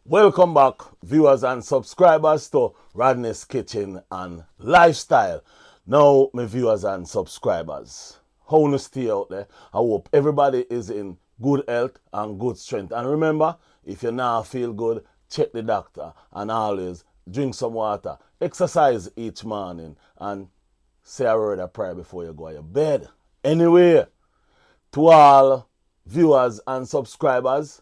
Welcome back, viewers and subscribers, to Rodney's Kitchen and Lifestyle. Now, my viewers and subscribers, how you stay out there? I hope everybody is in good health and good strength. And remember, if you now feel good, check the doctor and always drink some water, exercise each morning, and say a word of prayer before you go to your bed. Anyway, to all viewers and subscribers,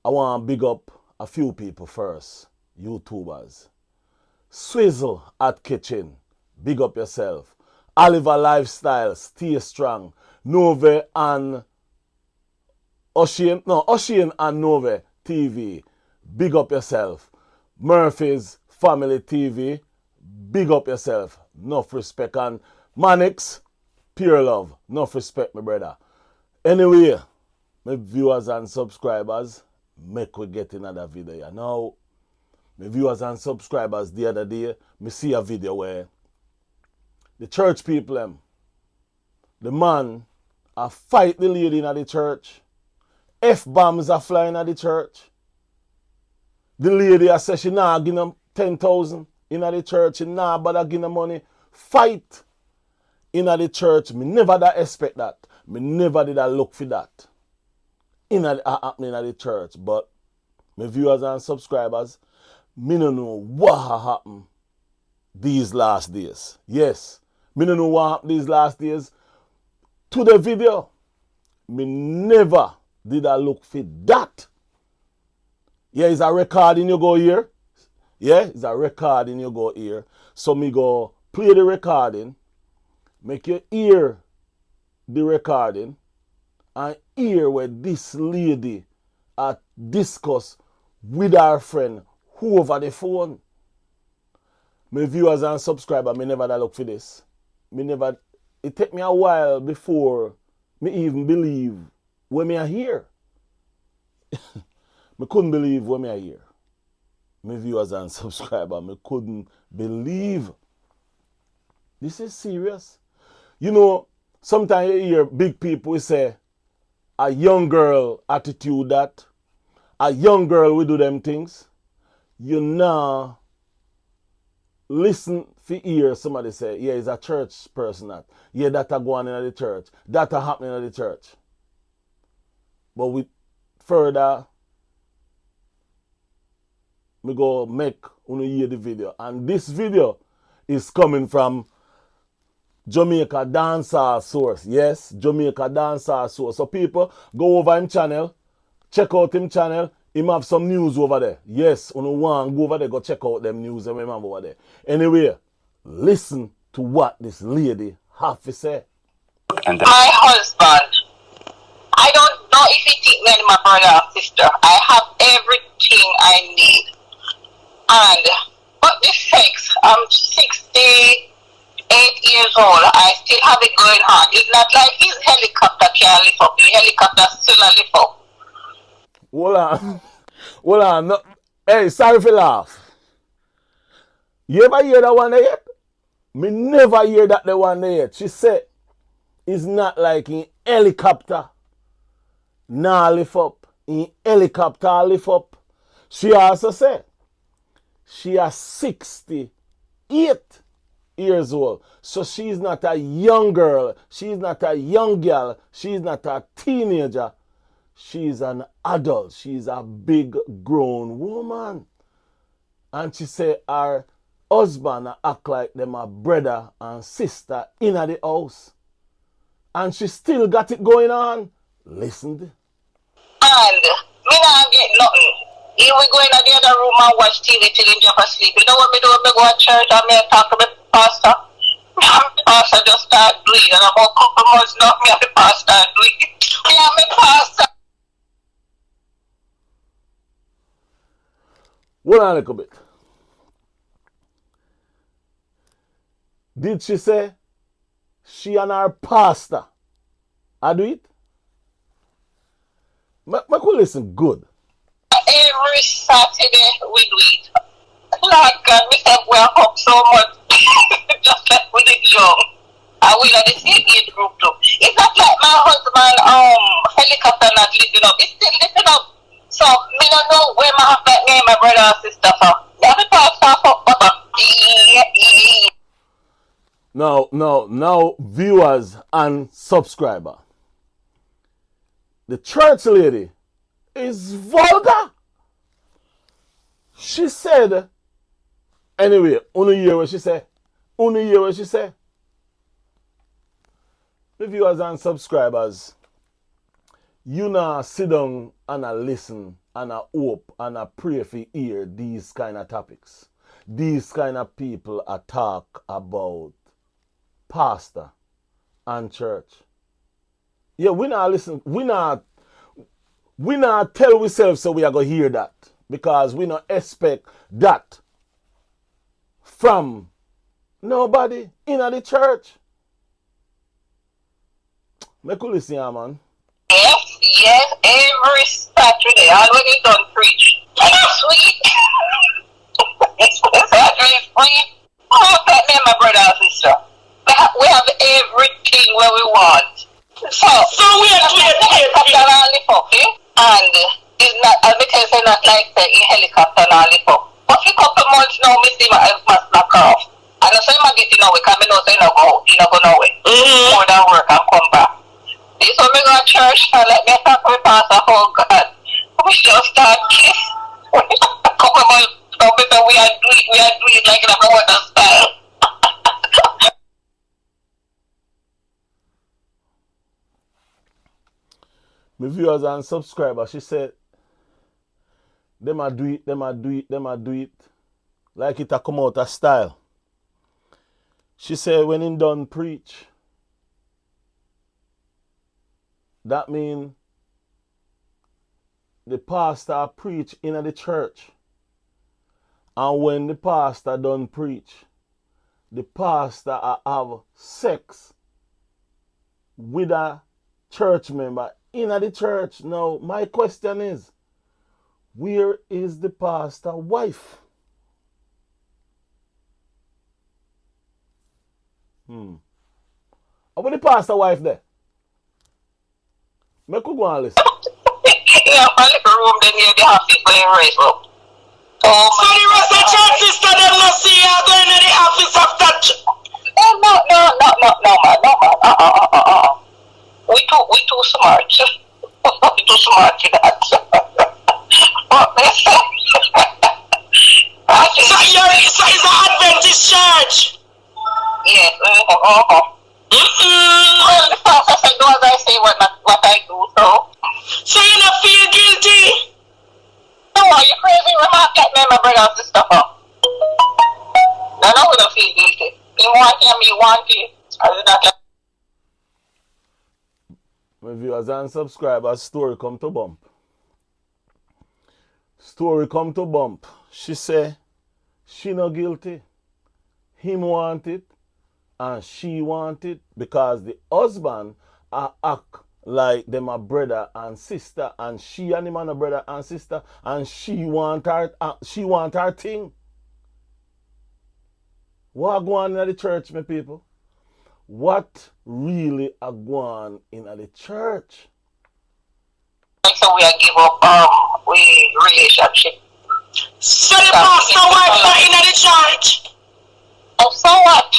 I want to big up a few people first, YouTubers. Swizzle at Kitchen, big up yourself. Oliver Lifestyle, stay strong. Nove and Ocean and Nove TV, big up yourself. Murphy's Family TV, big up yourself. Enough respect. And Manix, pure love. Enough respect, my brother. Anyway, my viewers and subscribers, make we get another video. Now, my viewers and subscribers, the other day, me see a video where the church people, the man, fight the lady in the church. F-bombs are flying at the church. The lady says she nah give them 10,000 in the church. She nah bother give them money. Fight in the church. Me never da expect that. Me never did I look for that happening at the church. But my viewers and subscribers, me no know what happened these last days. Yes, me no know what happened these last days. To the video, me never did I look for that. Yeah, it's a recording you go here. Yeah, it's a recording you go here. So me go play the recording, make you hear the recording, and hear where this lady discuss with her friend who over the phone. My viewers and subscribers, me never da look for this. It take me a while before me even believe when me are here. Me couldn't believe when me are here. My viewers and subscribers, me couldn't believe. This is serious. You know, sometimes you hear big people say, a young girl attitude that, a young girl will do them things. You now listen for hear somebody say, yeah, it's a church person that. Yeah, that are going in the church. That are happening in the church. But with further, me go make you hear the video. And this video is coming from Jamaica Dancehall Source. Yes, Jamaica Dancehall Source. So people, go over him channel, check out him channel. Him have some news over there. Yes, you want go over there, go check out them news and remember over there. Anyway, listen to what this lady have to say. My husband, I don't know if he think me and my brother or sister. I have everything I need. And, but the sex, I'm 68 years old. I still have it going on. It's not like his helicopter can't lift up. The helicopter still a lift up. Hold on. Hold on. No. Hey, sorry for laugh. You ever hear that one there yet? Me never hear that the one there yet. She said, it's not like in helicopter. Nah lift up. In helicopter lift up. She also said, she is 68 years old. So she's not a young girl. She's not a young girl. She's not a teenager. She's an adult. She's a big grown woman. And she said her husband act like them a brother and sister in the house. And she still got it going on. Listen. And me not get nothing. He will go in the other room and watch TV till he drop asleep. You know what me do? Me go to church and me talk to the pastor. The pastor just start doing it. And about a couple months now, me and the pastor doing it. Me and my pastor. Hold on a little bit. Did she say she and her pastor I do it? I could listen good. Every Saturday we do it. Lord God, we have well up so much. Just like with the young. And we are the same age group too. It's not like my husband helicopter not lifting up. It's still lifting up. So me don't know where my husband and my brother and sister. Let me talk about Now, viewers and subscriber. The church lady is vulgar. She said, anyway, only hear what she say. Only hear what she say. The viewers and subscribers, you now sit down and a listen and a hope and a pray for hear these kind of topics. These kind of people are talk about pastor and church. Yeah, we not listen. We not tell ourselves so we are going to hear that. Because we not expect that from nobody in the church. Make you listen here, man. Yes, every Saturday, I when you done preach. And it's sweet. Saturday is free. Oh, that me and my brother and sister. We have everything where we want. So we are okay? And it's not, as I tell you, it's not like the helicopter and all up. But for a couple months now, me see my must knock off. And I say I'm getting away, because I know say no go nowhere. More than work and come back. This when we go to church and let me talk with pastor, oh God. We just start kiss. A couple months now, we are doing it like in a water style. My viewers and subscribers, she said, them a do it. Like it a come out of style. She said when in done preach, that mean the pastor preach in the church. And when the pastor done preach, the pastor have sex with a church member in the church. Now, my question is, where is the pastor wife? How about the pastor wife there? Make you go and listen. Yeah, I like a room then near the office for the race up. Oh, so the rest of church sister them not see you going to the office after No, man. We too smart. We too smart for that. So it's an Adventist church? Yes, Well, the pastor said, do as I say, what I do, so. So you don't feel guilty? No, are you crazy? Remark at me and my brother and sister. No, we don't feel guilty. You want him, you want him. My viewers and subscribers, story come to bump. Story come to bump. She say she not guilty. Him want it and she want it because the husband act like them a brother and sister and she and him and a brother and sister and she want her thing. What go on in the church, my people? What really a go on in the church? So we are give up we relationship. So the pastor wife not in the church? Oh, so what?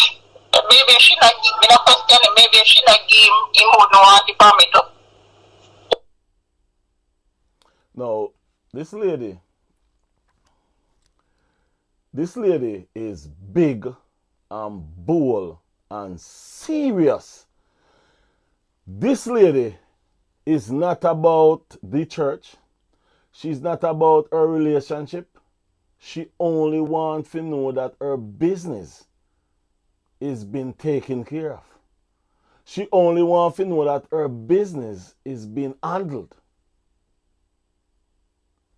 Maybe she not give me no question. Maybe she not give him who no want to permit. No, this lady is big and bold and serious. This lady is not about the church. She's not about her relationship. She only wants to know that her business is being taken care of. She only wants to know that her business is being handled.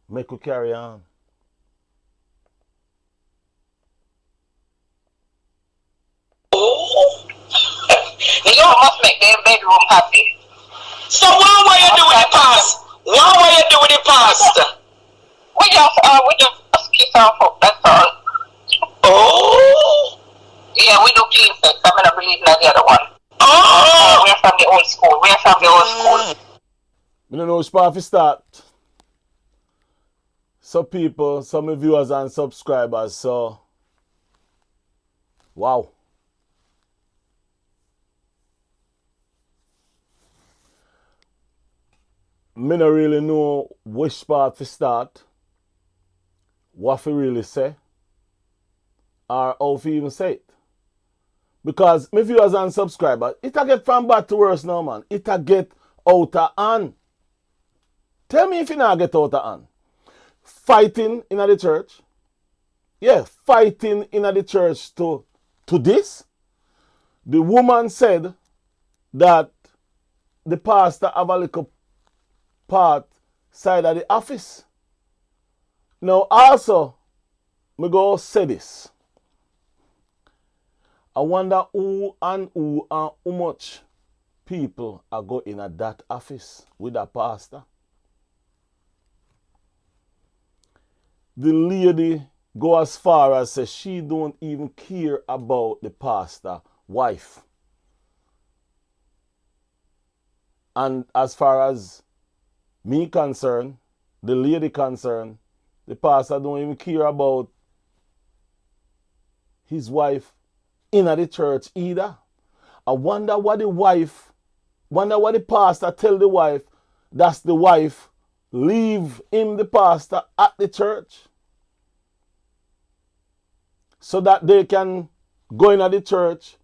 Make her carry on. You must make their bedroom happy. So what were you doing the past? What were you doing the past? We just kiss off up, that's all. Oh! Yeah, we do clean sex. I'm not believing in the other one. Oh! We're from the old school. I don't know which part to start. So people, some viewers and subscribers, so wow. Me no really know which part to start, what to really say, or how to even say it. Because my viewers and subscribers, it a get from bad to worse now, man. It a get out of hand. Tell me if it not get out of hand. Fighting in the church. Yeah, fighting in the church to this. The woman said that the pastor have a little part side of the office. Now also, me go say this. I wonder who and how much people are going in at that office with a pastor. The lady go as far as say she don't even care about the pastor wife. And as far as me concerned, the lady concerned, the pastor don't even care about his wife in the church either. I wonder what the pastor tell the wife, that's the wife leave him, the pastor, at the church. So that they can go in at the church.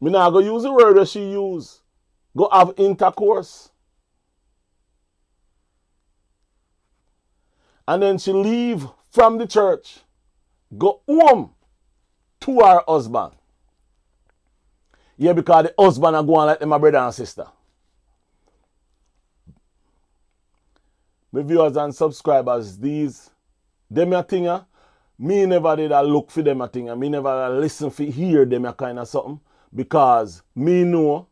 Me not go use the word that she use. Go have intercourse. And then she leave from the church. Go home to her husband. Yeah, because the husband are going like them my brother and sister. My viewers and subscribers, them a thing, me never did a look for them a thing. Me never listen for hear them a kind of something. Because me know,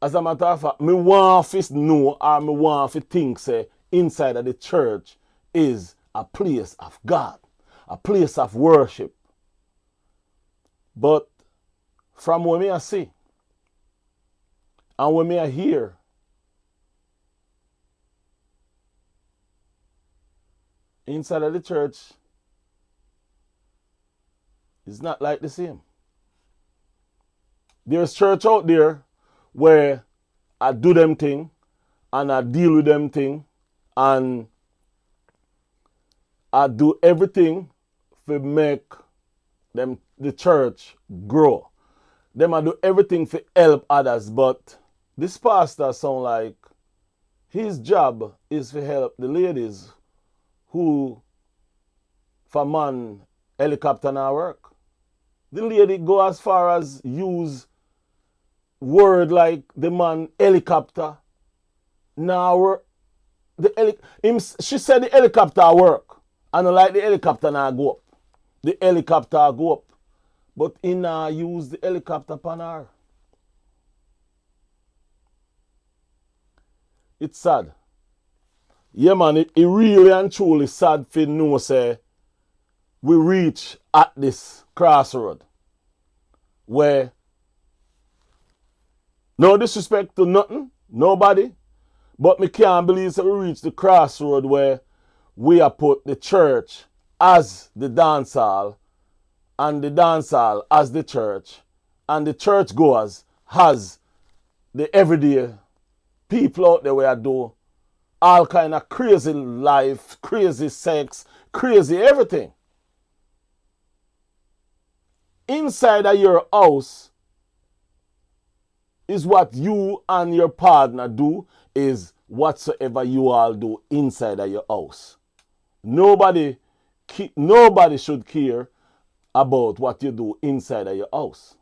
as a matter of fact, me want to know or me want to think say inside of the church is a place of God, a place of worship. But from what me I see and what me I hear, inside of the church is not like the same. There's church out there where I do them thing and I deal with them thing and I do everything to make them the church grow. Them I do everything to help others, but this pastor sound like his job is to help the ladies who for man helicopter now work. The lady go as far as use word like the man helicopter now work. She said the helicopter work. And like the helicopter now go up. The helicopter go up. But he now use the helicopter pan her. It's sad. Yeah man, it really and truly sad for know say we reach at this crossroad where no disrespect to nothing, nobody, but me can't believe that we reach the crossroad where we have put the church as the dance hall and the dance hall as the church and the church goers as the everyday people out there where do all kind of crazy life, crazy sex, crazy everything. Inside of your house is what you and your partner do is whatsoever you all do inside of your house. Nobody should care about what you do inside of your house.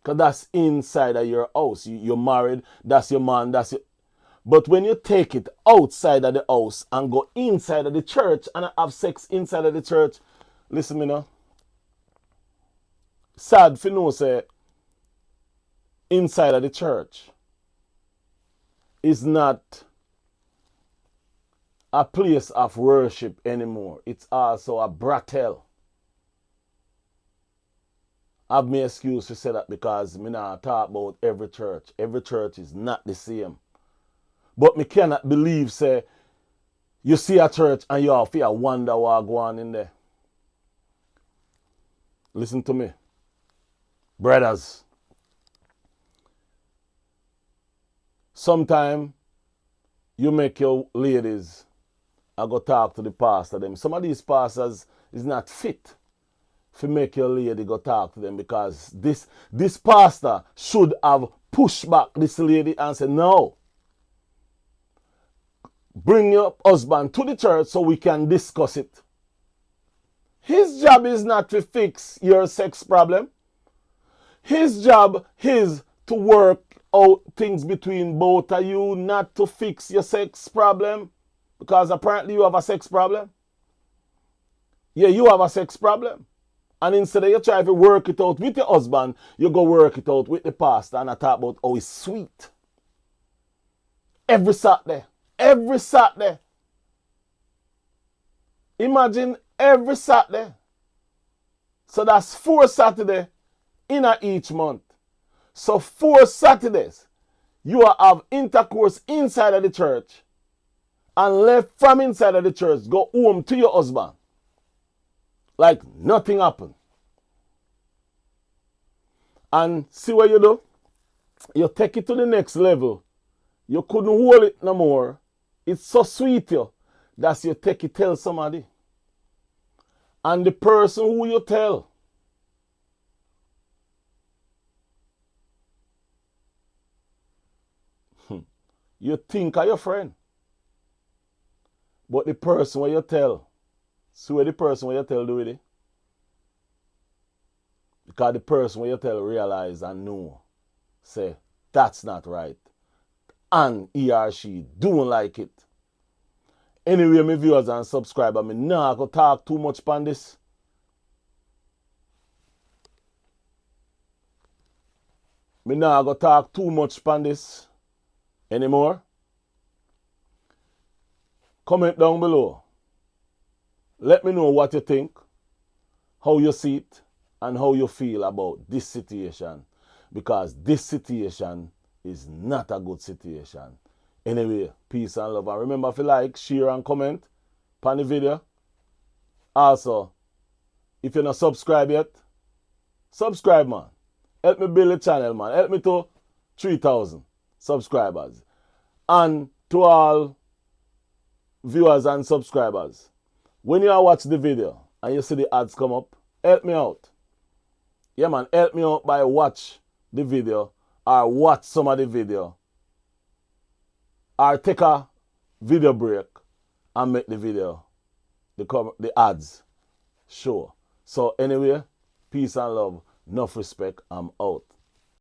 Because that's inside of your house. You're married, that's your man, that's your... But when you take it outside of the house and go inside of the church and have sex inside of the church, listen me now. Sad for no say inside of the church is not a place of worship anymore. It's also a brothel. I have my excuse to say that because me not talk about every church. Every church is not the same. But me cannot believe say You see a church and you have to wonder what go on in there. Listen to me. Brothers. Sometimes you make your ladies go talk to the pastor them. Some of these pastors is not fit to make your lady go talk to them, because this pastor should have pushed back this lady and said, no, bring your husband to the church so we can discuss it. His job is not to fix your sex problem. His job is to work out things between both of you, not to fix your sex problem. Because apparently you have a sex problem. Yeah, you have a sex problem. And instead of you try to work it out with your husband, you go work it out with the pastor and I talk about how it's sweet. Every Saturday. Every Saturday. Imagine every Saturday. So that's 4 Saturdays in each month. So 4 Saturdays you have intercourse inside of the church and left from inside of the church, go home to your husband. Like nothing happened. And see what you do? You take it to the next level. You couldn't hold it no more. It's so sweet you that you take it tell somebody. And the person who you tell, you think of your friend. But the person where you tell, see what the person where you tell do with it? Because the person where you tell realize and know, say, that's not right. And he or she don't like it. Anyway, my viewers and subscribers, I not going to talk too much on this. I not going to talk too much on this anymore. Comment down below. Let me know what you think, how you see it, and how you feel about this situation. Because this situation is not a good situation. Anyway, peace and love. And remember to like, share, and comment on the video. Also, if you're not subscribed yet, subscribe, man. Help me build the channel, man. Help me to 3,000 subscribers. And to all viewers and subscribers, when you watch the video and you see the ads come up, help me out. Yeah, man, help me out by watch the video or watch some of the video or take a video break and make the video, the ads show. So anyway, peace and love, enough respect, I'm out.